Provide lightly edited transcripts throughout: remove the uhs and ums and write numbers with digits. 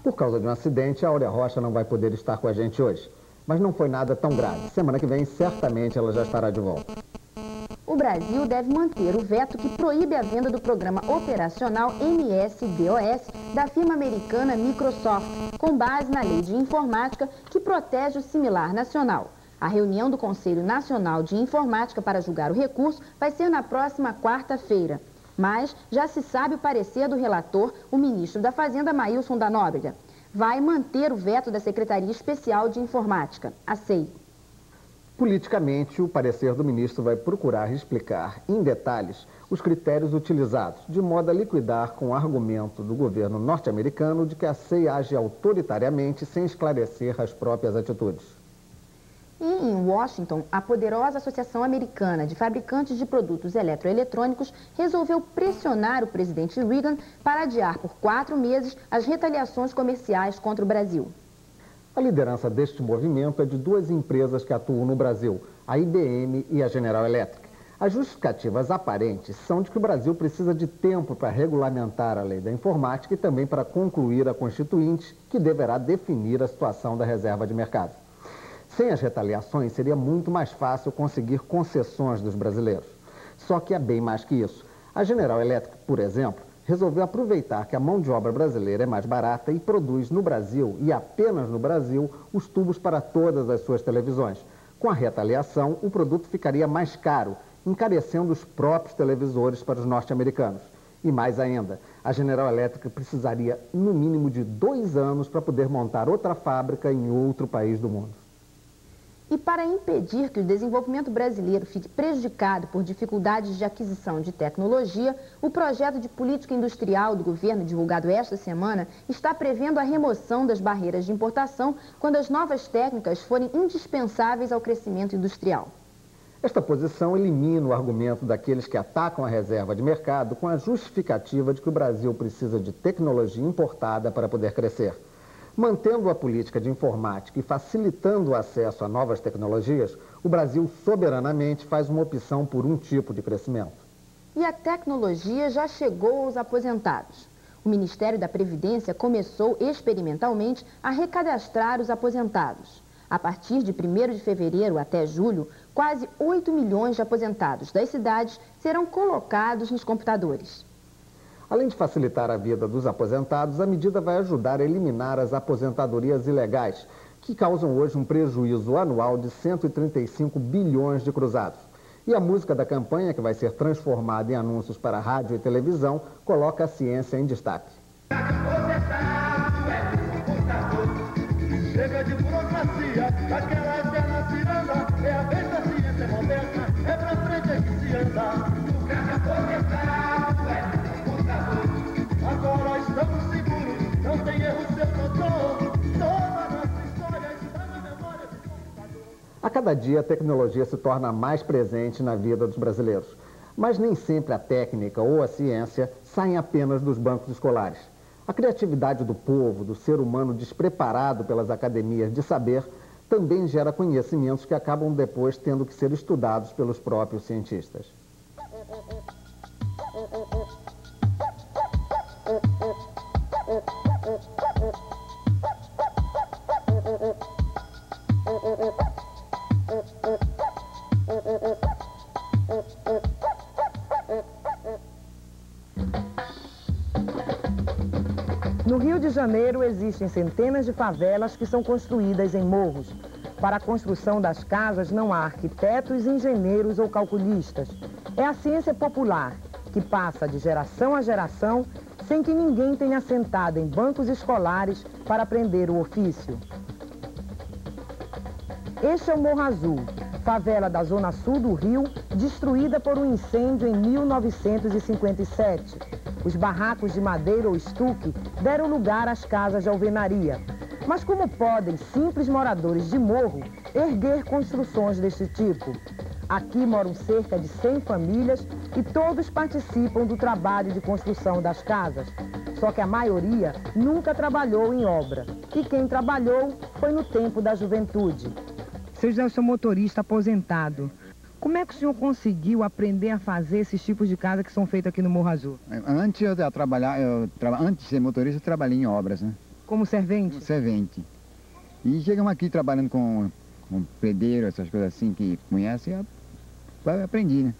Por causa de um acidente, a Áurea Rocha não vai poder estar com a gente hoje. Mas não foi nada tão grave. Semana que vem, certamente, ela já estará de volta. O Brasil deve manter o veto que proíbe a venda do programa operacional MS-DOS da firma americana Microsoft, com base na Lei de Informática que protege o similar nacional. A reunião do Conselho Nacional de Informática para julgar o recurso vai ser na próxima quarta-feira. Mas já se sabe o parecer do relator, o ministro da Fazenda, Maílson da Nóbrega. Vai manter o veto da Secretaria Especial de Informática, a SEI. Politicamente, o parecer do ministro vai procurar explicar, em detalhes, os critérios utilizados, de modo a liquidar com o argumento do governo norte-americano de que a SEI age autoritariamente sem esclarecer as próprias atitudes. E em Washington, a poderosa Associação Americana de Fabricantes de Produtos Eletroeletrônicos resolveu pressionar o presidente Reagan para adiar por 4 meses as retaliações comerciais contra o Brasil. A liderança deste movimento é de 2 empresas que atuam no Brasil, a IBM e a General Electric. As justificativas aparentes são de que o Brasil precisa de tempo para regulamentar a lei da informática e também para concluir a Constituinte, que deverá definir a situação da reserva de mercado. Sem as retaliações, seria muito mais fácil conseguir concessões dos brasileiros. Só que é bem mais que isso. A General Electric, por exemplo, resolveu aproveitar que a mão de obra brasileira é mais barata e produz no Brasil, e apenas no Brasil, os tubos para todas as suas televisões. Com a retaliação, o produto ficaria mais caro, encarecendo os próprios televisores para os norte-americanos. E mais ainda, a General Electric precisaria, no mínimo, de 2 anos para poder montar outra fábrica em outro país do mundo. E para impedir que o desenvolvimento brasileiro fique prejudicado por dificuldades de aquisição de tecnologia, o projeto de política industrial do governo, divulgado esta semana, está prevendo a remoção das barreiras de importação quando as novas técnicas forem indispensáveis ao crescimento industrial. Esta posição elimina o argumento daqueles que atacam a reserva de mercado com a justificativa de que o Brasil precisa de tecnologia importada para poder crescer. Mantendo a política de informática e facilitando o acesso a novas tecnologias, o Brasil soberanamente faz uma opção por um tipo de crescimento. E a tecnologia já chegou aos aposentados. O Ministério da Previdência começou experimentalmente a recadastrar os aposentados. A partir de 1º de fevereiro até julho, quase 8 milhões de aposentados das cidades serão colocados nos computadores. Além de facilitar a vida dos aposentados, a medida vai ajudar a eliminar as aposentadorias ilegais, que causam hoje um prejuízo anual de 135 bilhões de cruzados. E a música da campanha, que vai ser transformada em anúncios para rádio e televisão, coloca a ciência em destaque. Chega de burocracia, aquela eterna ciranda, é a vez da ciência moderna, é pra frente é que se anda. Agora estamos seguros, não tem erro, seu controle, toda a nossa história está na memória do computador. A cada dia a tecnologia se torna mais presente na vida dos brasileiros. Mas nem sempre a técnica ou a ciência saem apenas dos bancos escolares. A criatividade do povo, do ser humano despreparado pelas academias de saber, também gera conhecimentos que acabam depois tendo que ser estudados pelos próprios cientistas. No Rio de Janeiro, existem centenas de favelas que são construídas em morros. Para a construção das casas não há arquitetos, engenheiros ou calculistas. É a ciência popular, que passa de geração a geração, sem que ninguém tenha sentado em bancos escolares para aprender o ofício. Este é o Morro Azul, favela da zona sul do Rio, destruída por um incêndio em 1957. Os barracos de madeira ou estuque deram lugar às casas de alvenaria. Mas como podem simples moradores de morro erguer construções deste tipo? Aqui moram cerca de 100 famílias e todos participam do trabalho de construção das casas. Só que a maioria nunca trabalhou em obra. E quem trabalhou foi no tempo da juventude. Seu José, eu sou motorista aposentado. Como é que o senhor conseguiu aprender a fazer esses tipos de casa que são feitos aqui no Morro Azul? Antes antes de ser motorista, eu trabalhei em obras, né? Como servente? Como servente. E chegamos aqui trabalhando com pedreiro, essas coisas assim que conhece, eu aprendi, né?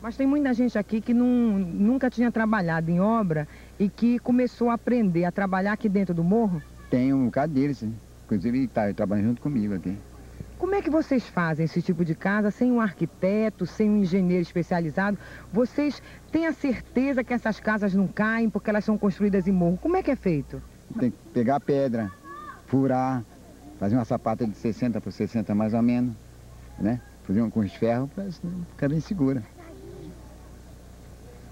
Mas tem muita gente aqui que nunca tinha trabalhado em obra e que começou a aprender a trabalhar aqui dentro do morro? Tem um bocado deles, né? Inclusive ele está trabalhando junto comigo aqui. Como é que vocês fazem esse tipo de casa sem um arquiteto, sem um engenheiro especializado? Vocês têm a certeza que essas casas não caem porque elas são construídas em morro? Como é que é feito? Tem que pegar a pedra, furar, fazer uma sapata de 60 por 60 mais ou menos, né? Fazer com os ferros para ficar bem segura.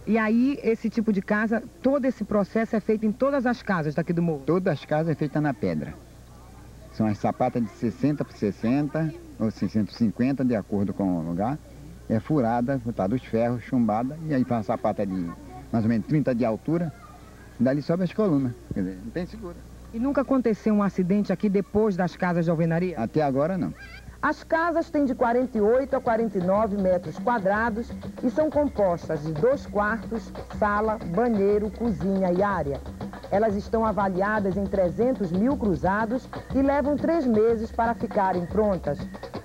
E aí, esse tipo de casa, todo esse processo é feito em todas as casas daqui do morro? Todas as casas é feita na pedra. São as sapatas de 60 por 60 ou 650, de acordo com o lugar. É furada, botada os ferros, chumbada, e aí faz uma sapata de mais ou menos 30 de altura, e dali sobe as colunas. Quer dizer, não tem segura. E nunca aconteceu um acidente aqui depois das casas de alvenaria? Até agora não. As casas têm de 48 a 49 metros quadrados e são compostas de 2 quartos, sala, banheiro, cozinha e área. Elas estão avaliadas em 300 mil cruzados e levam 3 meses para ficarem prontas.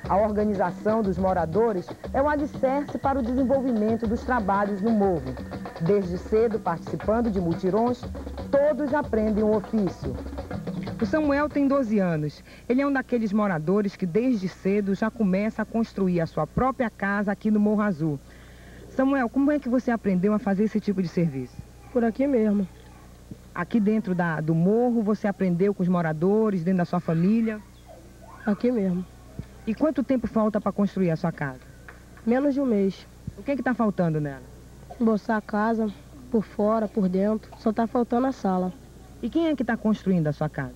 A organização dos moradores é o alicerce para o desenvolvimento dos trabalhos no morro. Desde cedo, participando de mutirões, todos aprendem um ofício. O Samuel tem 12 anos. Ele é um daqueles moradores que desde cedo já começa a construir a sua própria casa aqui no Morro Azul. Samuel, como é que você aprendeu a fazer esse tipo de serviço? Por aqui mesmo. Aqui dentro do morro, você aprendeu com os moradores, dentro da sua família? Aqui mesmo. E quanto tempo falta para construir a sua casa? Menos de um mês. O que está faltando nela? Emboçar a casa, por fora, por dentro. Só está faltando a sala. E quem é que está construindo a sua casa?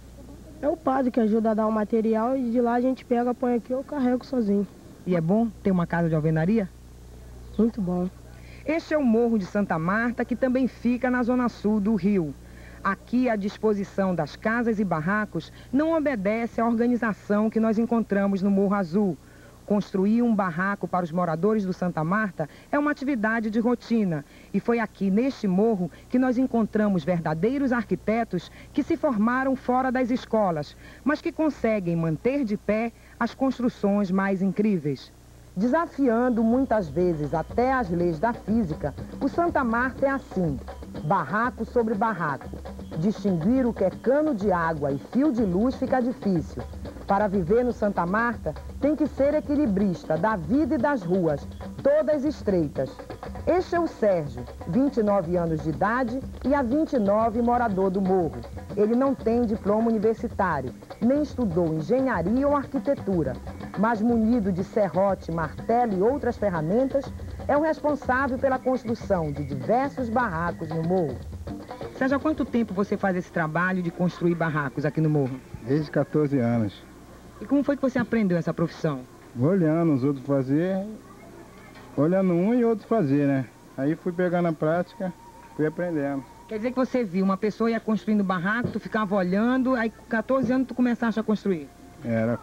É o padre que ajuda a dar o material e de lá a gente pega, põe aqui, eu carrego sozinho. E é bom ter uma casa de alvenaria? Muito bom. Este é o Morro de Santa Marta, que também fica na zona sul do Rio. Aqui, a disposição das casas e barracos não obedece à organização que nós encontramos no Morro Azul. Construir um barraco para os moradores do Santa Marta é uma atividade de rotina. E foi aqui, neste morro, que nós encontramos verdadeiros arquitetos que se formaram fora das escolas, mas que conseguem manter de pé as construções mais incríveis. Desafiando muitas vezes até as leis da física, o Santa Marta é assim, barraco sobre barraco. Distinguir o que é cano de água e fio de luz fica difícil. Para viver no Santa Marta, tem que ser equilibrista da vida e das ruas, todas estreitas. Este é o Sérgio, 29 anos de idade e há 29 morador do morro. Ele não tem diploma universitário, nem estudou engenharia ou arquitetura, mas munido de serrote, martelo e outras ferramentas, é o responsável pela construção de diversos barracos no morro. Sérgio, há quanto tempo você faz esse trabalho de construir barracos aqui no morro? Desde 14 anos. E como foi que você aprendeu essa profissão? Olhando os outros fazer, olhando um e outro fazer, né? Aí fui pegando a prática, fui aprendendo. Quer dizer que você viu uma pessoa ia construindo barraco, tu ficava olhando, aí com 14 anos tu começaste a construir?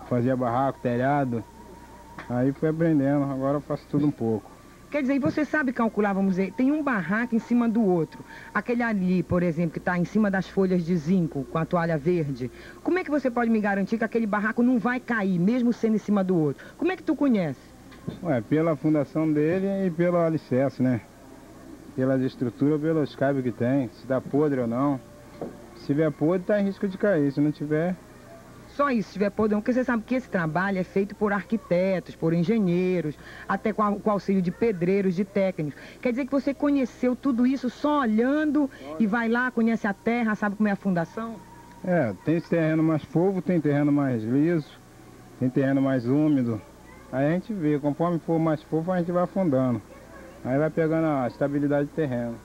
Fazia barraco, telhado, aí fui aprendendo, agora eu faço tudo um pouco. Quer dizer, e você sabe calcular, vamos dizer, tem um barraco em cima do outro. Aquele ali, por exemplo, que está em cima das folhas de zinco, com a toalha verde. Como é que você pode me garantir que aquele barraco não vai cair, mesmo sendo em cima do outro? Como é que tu conhece? Pela fundação dele e pelo alicerce, né? Pelas estruturas, pelos cabos que tem, se está podre ou não. Se tiver podre, está em risco de cair, se não tiver... Só isso, se tiver podre, porque você sabe que esse trabalho é feito por arquitetos, por engenheiros, até com o auxílio de pedreiros, de técnicos. Quer dizer que você conheceu tudo isso só olhando e vai lá, conhece a terra, sabe como é a fundação? Tem terreno mais fofo, tem terreno mais liso, tem terreno mais úmido. Aí a gente vê, conforme for mais fofo, a gente vai afundando. Aí vai pegando a estabilidade do terreno.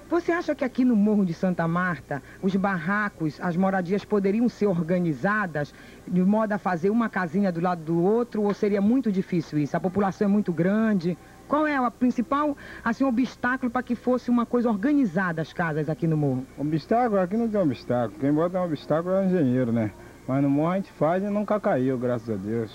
Você acha que aqui no Morro de Santa Marta, os barracos, as moradias poderiam ser organizadas de modo a fazer uma casinha do lado do outro, ou seria muito difícil isso? A população é muito grande? Qual é o principal, assim, obstáculo para que fosse uma coisa organizada as casas aqui no morro? Obstáculo? Aqui não tem obstáculo. Quem bota um obstáculo é o engenheiro, né? Mas no morro a gente faz e nunca caiu, graças a Deus.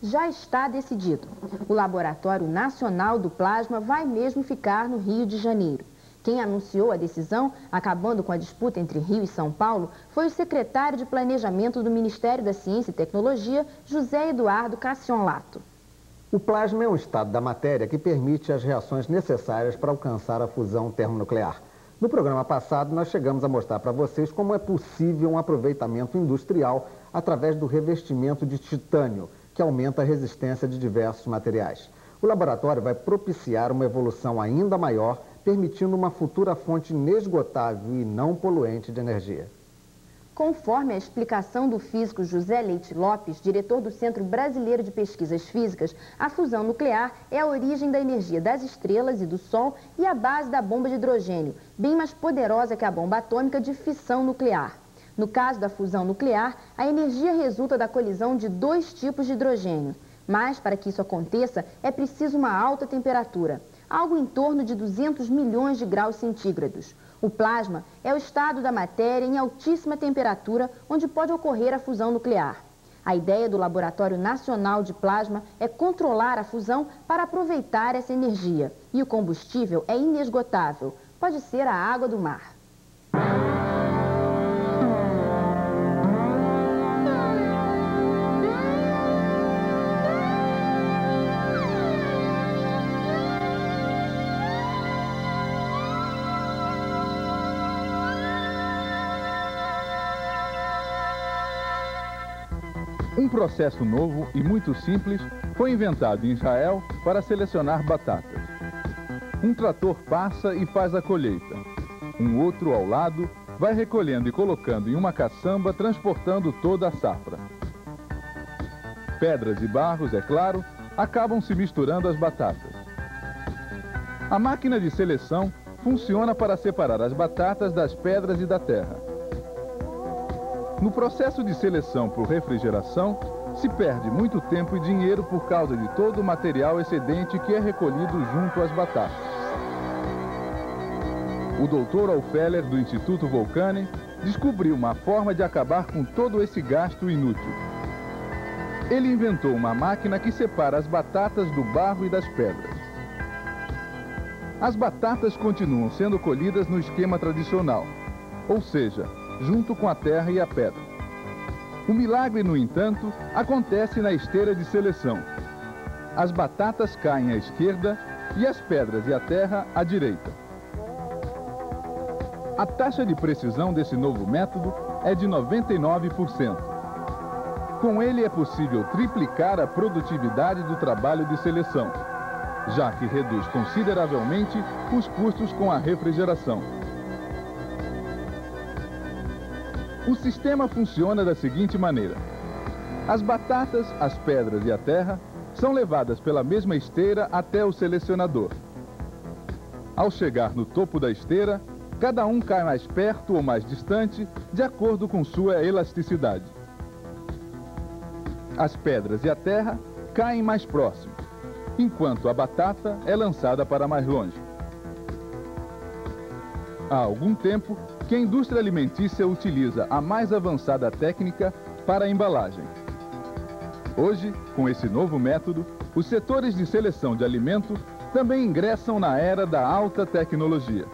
Já está decidido. O Laboratório Nacional do Plasma vai mesmo ficar no Rio de Janeiro. Quem anunciou a decisão, acabando com a disputa entre Rio e São Paulo, foi o secretário de Planejamento do Ministério da Ciência e Tecnologia, José Eduardo Cassionlato. O plasma é um estado da matéria que permite as reações necessárias para alcançar a fusão termonuclear. No programa passado, nós chegamos a mostrar para vocês como é possível um aproveitamento industrial através do revestimento de titânio, que aumenta a resistência de diversos materiais. O laboratório vai propiciar uma evolução ainda maior, permitindo uma futura fonte inesgotável e não poluente de energia. Conforme a explicação do físico José Leite Lopes, diretor do Centro Brasileiro de Pesquisas Físicas, a fusão nuclear é a origem da energia das estrelas e do Sol e a base da bomba de hidrogênio, bem mais poderosa que a bomba atômica de fissão nuclear. No caso da fusão nuclear, a energia resulta da colisão de dois tipos de hidrogênio. Mas, para que isso aconteça, é preciso uma alta temperatura, algo em torno de 200 milhões de graus centígrados. O plasma é o estado da matéria em altíssima temperatura onde pode ocorrer a fusão nuclear. A ideia do Laboratório Nacional de Plasma é controlar a fusão para aproveitar essa energia. E o combustível é inesgotável. Pode ser a água do mar. Um processo novo e muito simples foi inventado em Israel para selecionar batatas. Um trator passa e faz a colheita. Um outro ao lado vai recolhendo e colocando em uma caçamba, transportando toda a safra. Pedras e barros, é claro, acabam se misturando às batatas. A máquina de seleção funciona para separar as batatas das pedras e da terra. No processo de seleção por refrigeração, se perde muito tempo e dinheiro por causa de todo o material excedente que é recolhido junto às batatas. O Dr. Alfeller, do Instituto Vulcani, descobriu uma forma de acabar com todo esse gasto inútil. Ele inventou uma máquina que separa as batatas do barro e das pedras. As batatas continuam sendo colhidas no esquema tradicional, ou seja, junto com a terra e a pedra. O milagre, no entanto, acontece na esteira de seleção. As batatas caem à esquerda e as pedras e a terra à direita. A taxa de precisão desse novo método é de 99%. Com ele é possível triplicar a produtividade do trabalho de seleção, já que reduz consideravelmente os custos com a refrigeração. O sistema funciona da seguinte maneira: as batatas, as pedras e a terra são levadas pela mesma esteira até o selecionador. Ao chegar no topo da esteira, cada um cai mais perto ou mais distante, de acordo com sua elasticidade. As pedras e a terra caem mais próximo, enquanto a batata é lançada para mais longe. Há algum tempo que a indústria alimentícia utiliza a mais avançada técnica para a embalagem. Hoje, com esse novo método, os setores de seleção de alimento também ingressam na era da alta tecnologia.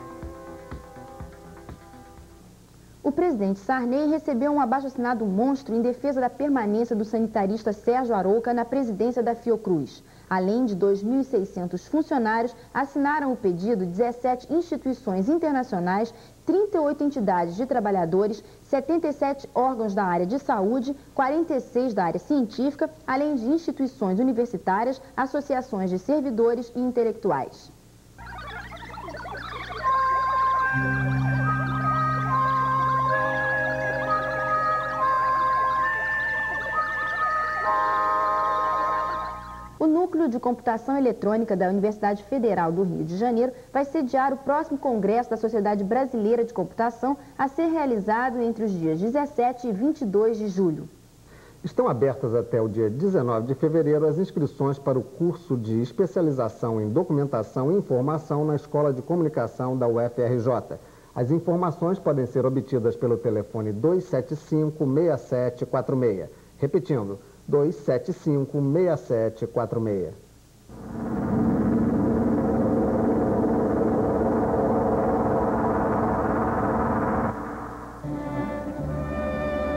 O presidente Sarney recebeu um abaixo-assinado monstro em defesa da permanência do sanitarista Sérgio Arouca na presidência da Fiocruz. Além de 2.600 funcionários, assinaram o pedido 17 instituições internacionais, 38 entidades de trabalhadores, 77 órgãos da área de saúde, 46 da área científica, além de instituições universitárias, associações de servidores e intelectuais. O Núcleo de Computação Eletrônica da Universidade Federal do Rio de Janeiro vai sediar o próximo Congresso da Sociedade Brasileira de Computação a ser realizado entre os dias 17 e 22 de julho. Estão abertas até o dia 19 de fevereiro as inscrições para o curso de especialização em documentação e informação na Escola de Comunicação da UFRJ. As informações podem ser obtidas pelo telefone 275-6746. Repetindo, 275-6746.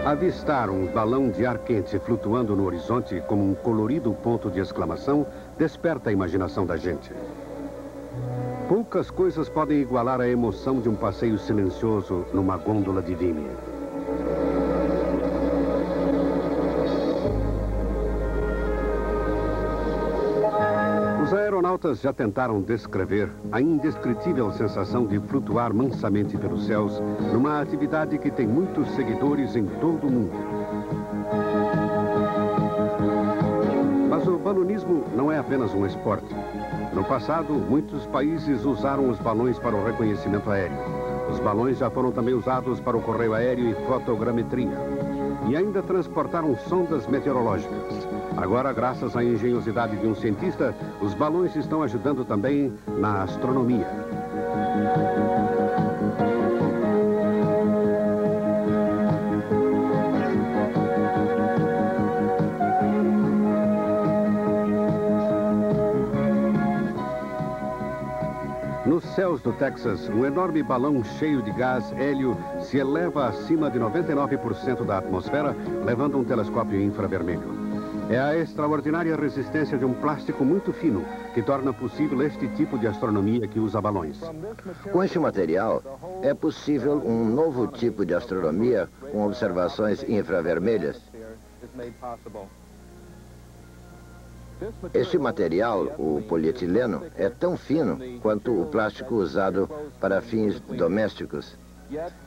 Avistar um balão de ar quente flutuando no horizonte como um colorido ponto de exclamação desperta a imaginação da gente. Poucas coisas podem igualar a emoção de um passeio silencioso numa gôndola de Vimy. Os aeronautas já tentaram descrever a indescritível sensação de flutuar mansamente pelos céus numa atividade que tem muitos seguidores em todo o mundo. Mas o balonismo não é apenas um esporte. No passado, muitos países usaram os balões para o reconhecimento aéreo. Os balões já foram também usados para o correio aéreo e fotogrametria. E ainda transportaram sondas meteorológicas. Agora, graças à engenhosidade de um cientista, os balões estão ajudando também na astronomia. Nos céus do Texas, um enorme balão cheio de gás hélio se eleva acima de 99% da atmosfera, levando um telescópio infravermelho. É a extraordinária resistência de um plástico muito fino que torna possível este tipo de astronomia que usa balões. Com este material, é possível um novo tipo de astronomia com observações infravermelhas. Este material, o polietileno, é tão fino quanto o plástico usado para fins domésticos.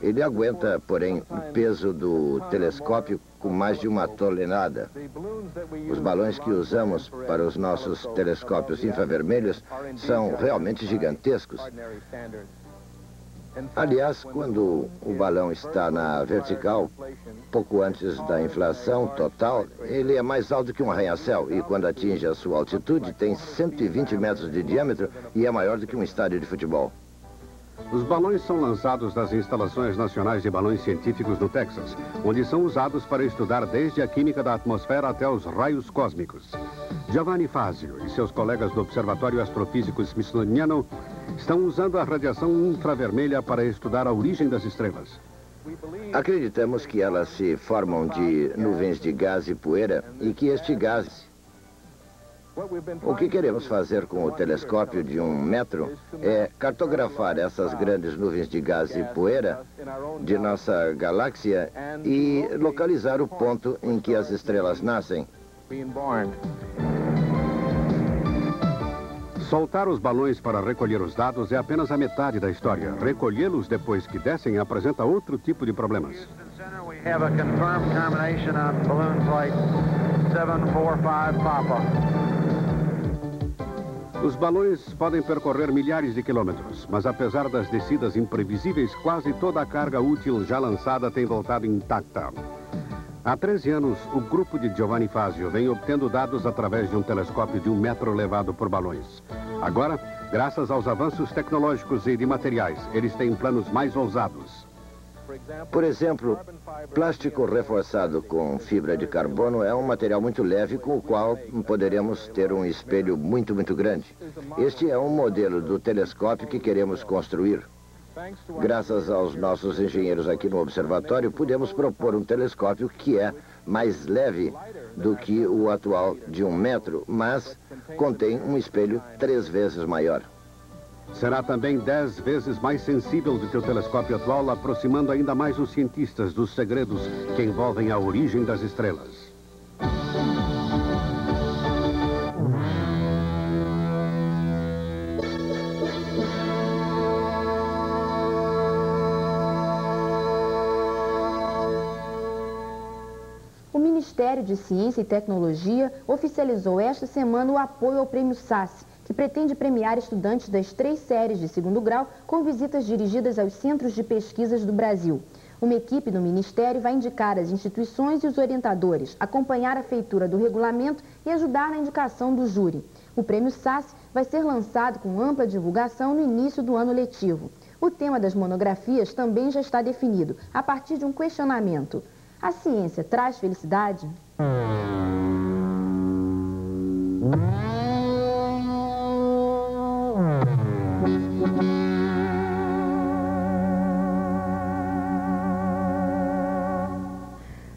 Ele aguenta, porém, o peso do telescópio com mais de 1 tonelada. Os balões que usamos para os nossos telescópios infravermelhos são realmente gigantescos. Aliás, quando o balão está na vertical, pouco antes da inflação total, ele é mais alto que um arranha-céu e quando atinge a sua altitude tem 120 metros de diâmetro e é maior do que um estádio de futebol. Os balões são lançados das instalações nacionais de balões científicos no Texas, onde são usados para estudar desde a química da atmosfera até os raios cósmicos. Giovanni Fazio e seus colegas do Observatório Astrofísico Smithsoniano estão usando a radiação infravermelha para estudar a origem das estrelas. Acreditamos que elas se formam de nuvens de gás e poeira e que este gás... O que queremos fazer com o telescópio de 1 metro é cartografar essas grandes nuvens de gás e poeira de nossa galáxia e localizar o ponto em que as estrelas nascem. Soltar os balões para recolher os dados é apenas a metade da história. Recolhê-los depois que descem apresenta outro tipo de problemas. Os balões podem percorrer milhares de quilômetros, mas apesar das descidas imprevisíveis, quase toda a carga útil já lançada tem voltado intacta. Há 13 anos, o grupo de Giovanni Fazio vem obtendo dados através de um telescópio de 1 metro levado por balões. Agora, graças aos avanços tecnológicos e de materiais, eles têm planos mais ousados. Por exemplo, plástico reforçado com fibra de carbono é um material muito leve com o qual poderemos ter um espelho muito grande. Este é um modelo do telescópio que queremos construir. Graças aos nossos engenheiros aqui no observatório, pudemos propor um telescópio que é mais leve do que o atual de 1 metro, mas contém um espelho 3 vezes maior. Será também 10 vezes mais sensível do que o telescópio atual, aproximando ainda mais os cientistas dos segredos que envolvem a origem das estrelas. O Ministério de Ciência e Tecnologia oficializou esta semana o apoio ao Prêmio SAS, que pretende premiar estudantes das 3 séries de 2º grau com visitas dirigidas aos centros de pesquisas do Brasil. Uma equipe do Ministério vai indicar as instituições e os orientadores, acompanhar a feitura do regulamento e ajudar na indicação do júri. O Prêmio SAS vai ser lançado com ampla divulgação no início do ano letivo. O tema das monografias também já está definido, a partir de um questionamento. A ciência traz felicidade?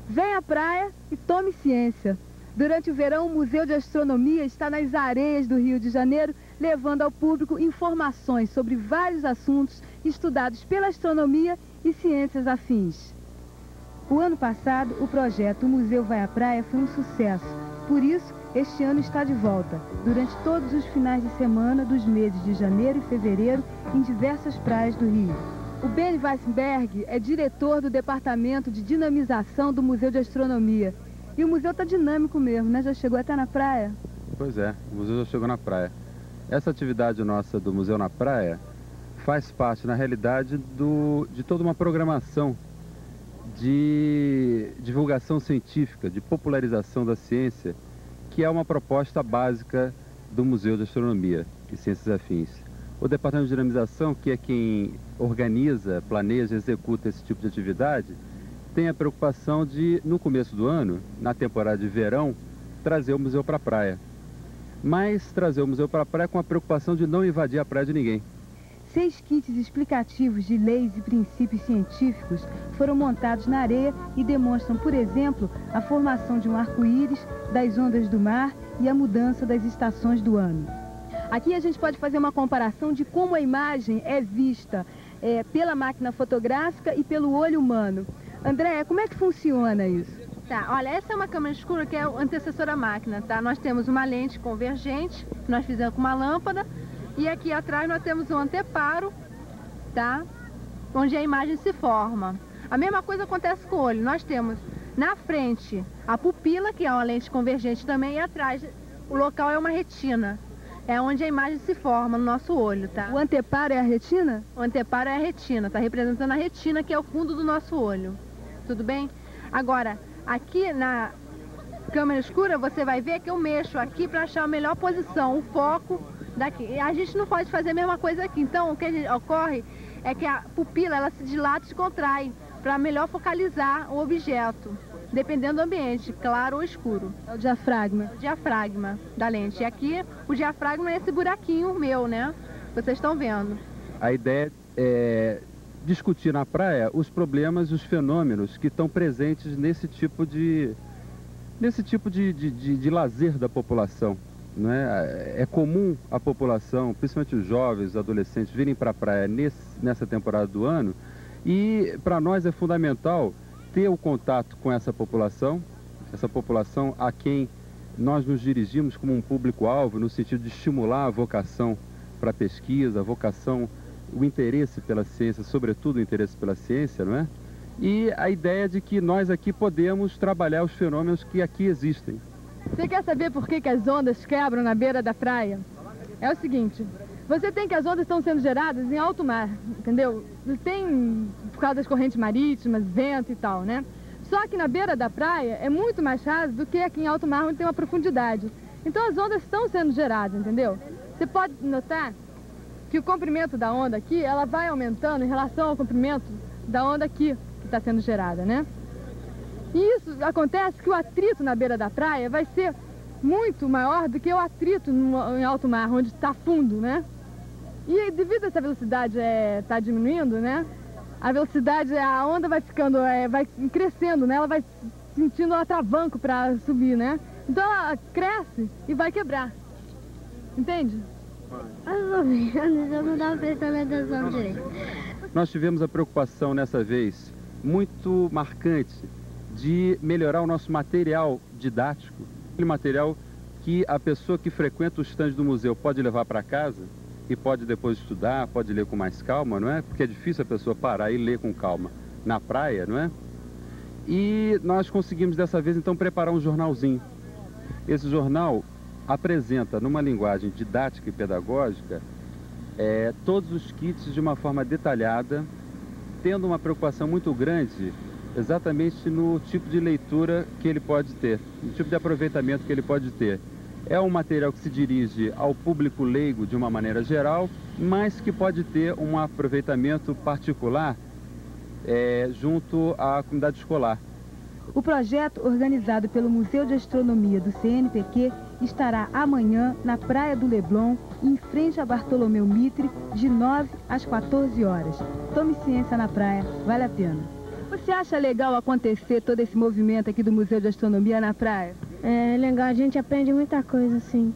Venha à praia e tome ciência. Durante o verão, o Museu de Astronomia está nas areias do Rio de Janeiro, levando ao público informações sobre vários assuntos estudados pela astronomia e ciências afins. O ano passado, o projeto O Museu Vai à Praia foi um sucesso. Por isso, este ano está de volta, durante todos os finais de semana dos meses de janeiro e fevereiro, em diversas praias do Rio. O Benny Weissenberg é diretor do Departamento de Dinamização do Museu de Astronomia. E o museu está dinâmico mesmo, né? Já chegou até na praia? Pois é, o museu já chegou na praia. Essa atividade nossa do Museu na Praia faz parte, na realidade, de toda uma programação de divulgação científica, de popularização da ciência, que é uma proposta básica do Museu de Astronomia e Ciências Afins. O Departamento de Dinamização, que é quem organiza, planeja, executa esse tipo de atividade, tem a preocupação de, no começo do ano, na temporada de verão, trazer o museu para a praia. Mas trazer o museu para a praia com a preocupação de não invadir a praia de ninguém. 6 kits explicativos de leis e princípios científicos foram montados na areia e demonstram, por exemplo, a formação de um arco-íris, das ondas do mar e a mudança das estações do ano. Aqui a gente pode fazer uma comparação de como a imagem é vista pela máquina fotográfica e pelo olho humano. André, como é que funciona isso? Tá, olha, essa é uma câmera escura que é o antecessor da máquina, tá? Nós temos uma lente convergente, que nós fizemos com uma lâmpada, e aqui atrás nós temos um anteparo, tá? Onde a imagem se forma. A mesma coisa acontece com o olho. Nós temos na frente a pupila, que é uma lente convergente também, e atrás o local é uma retina. É onde a imagem se forma no nosso olho, tá? O anteparo é a retina? O anteparo é a retina, tá representando a retina, que é o fundo do nosso olho. Tudo bem? Agora, aqui na câmera escura, você vai ver que eu mexo aqui para achar a melhor posição, o foco daqui. E a gente não pode fazer a mesma coisa aqui. Então, o que ocorre é que a pupila, ela se dilata e se contrai para melhor focalizar o objeto, dependendo do ambiente, claro ou escuro. É o diafragma. É o diafragma da lente. E aqui, o diafragma é esse buraquinho meu, né? Vocês estão vendo. A ideia é discutir na praia os problemas e os fenômenos que estão presentes nesse tipo de lazer da população. Né? É comum a população, principalmente os jovens, os adolescentes, virem para a praia nessa temporada do ano, e para nós é fundamental ter o contato com essa população a quem nós nos dirigimos como um público-alvo, no sentido de estimular a vocação para a pesquisa, a vocação, o interesse pela ciência, sobretudo o interesse pela ciência, não é? E a ideia de que nós aqui podemos trabalhar os fenômenos que aqui existem. Você quer saber por que as ondas quebram na beira da praia? É o seguinte, você tem que as ondas estão sendo geradas em alto mar, entendeu? Tem por causa das correntes marítimas, vento e tal, né? Só que na beira da praia é muito mais raso do que aqui em alto mar, onde tem uma profundidade. Então as ondas estão sendo geradas, entendeu? Você pode notar que o comprimento da onda aqui, ela vai aumentando em relação ao comprimento da onda aqui, que está sendo gerada, né? E isso acontece que o atrito na beira da praia vai ser muito maior do que o atrito em alto mar, onde está fundo, né? E devido a essa velocidade tá diminuindo, né? A velocidade, a onda vai ficando, vai crescendo, né? Ela vai sentindo um atravanco para subir, né? Então ela cresce e vai quebrar. Entende? Eu não estava prestando atenção direito. Nós tivemos a preocupação nessa vez muito marcante de melhorar o nosso material didático, aquele material que a pessoa que frequenta o estande do museu pode levar para casa e pode depois estudar, pode ler com mais calma, não é? Porque é difícil a pessoa parar e ler com calma na praia, não é? E nós conseguimos dessa vez então preparar um jornalzinho. Esse jornal apresenta numa linguagem didática e pedagógica todos os kits de uma forma detalhada, tendo uma preocupação muito grande exatamente no tipo de leitura que ele pode ter, no tipo de aproveitamento que ele pode ter. É um material que se dirige ao público leigo de uma maneira geral, mas que pode ter um aproveitamento particular junto à comunidade escolar. O projeto, organizado pelo Museu de Astronomia do CNPq, estará amanhã na Praia do Leblon, em frente a Bartolomeu Mitre, de 9 às 14 horas. Tome ciência na praia, vale a pena. Você acha legal acontecer todo esse movimento aqui do Museu de Astronomia na praia? É legal, a gente aprende muita coisa, sim.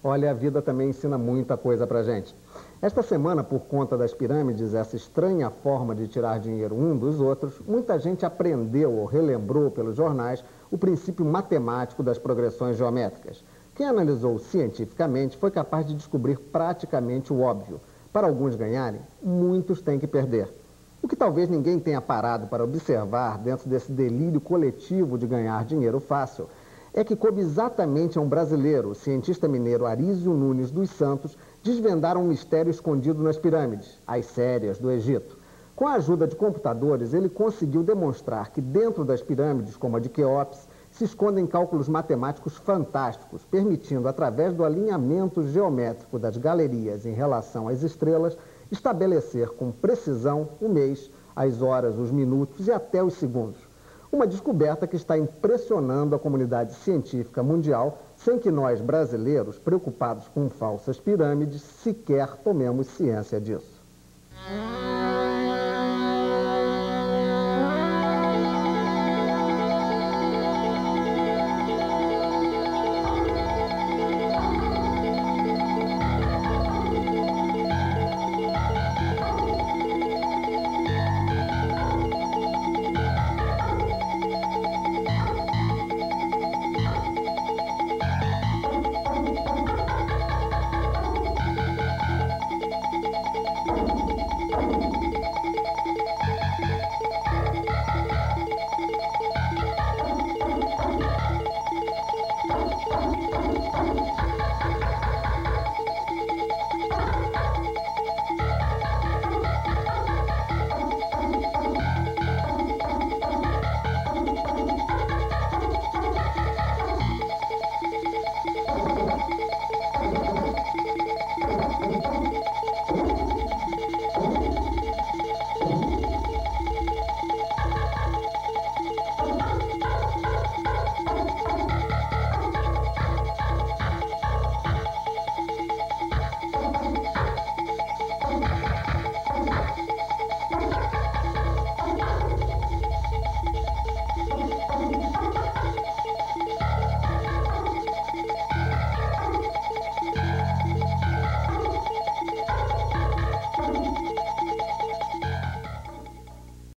Olha, a vida também ensina muita coisa pra gente. Esta semana, por conta das pirâmides, essa estranha forma de tirar dinheiro um dos outros, muita gente aprendeu ou relembrou pelos jornais o princípio matemático das progressões geométricas. Quem analisou cientificamente foi capaz de descobrir praticamente o óbvio. Para alguns ganharem, muitos têm que perder. O que talvez ninguém tenha parado para observar dentro desse delírio coletivo de ganhar dinheiro fácil é que coube exatamente a um brasileiro, o cientista mineiro Arísio Nunes dos Santos, desvendar um mistério escondido nas pirâmides, as sérias do Egito. Com a ajuda de computadores, ele conseguiu demonstrar que dentro das pirâmides, como a de Quéops, se escondem cálculos matemáticos fantásticos, permitindo, através do alinhamento geométrico das galerias em relação às estrelas, estabelecer com precisão o mês, as horas, os minutos e até os segundos. Uma descoberta que está impressionando a comunidade científica mundial, sem que nós, brasileiros, preocupados com falsas pirâmides, sequer tomemos ciência disso.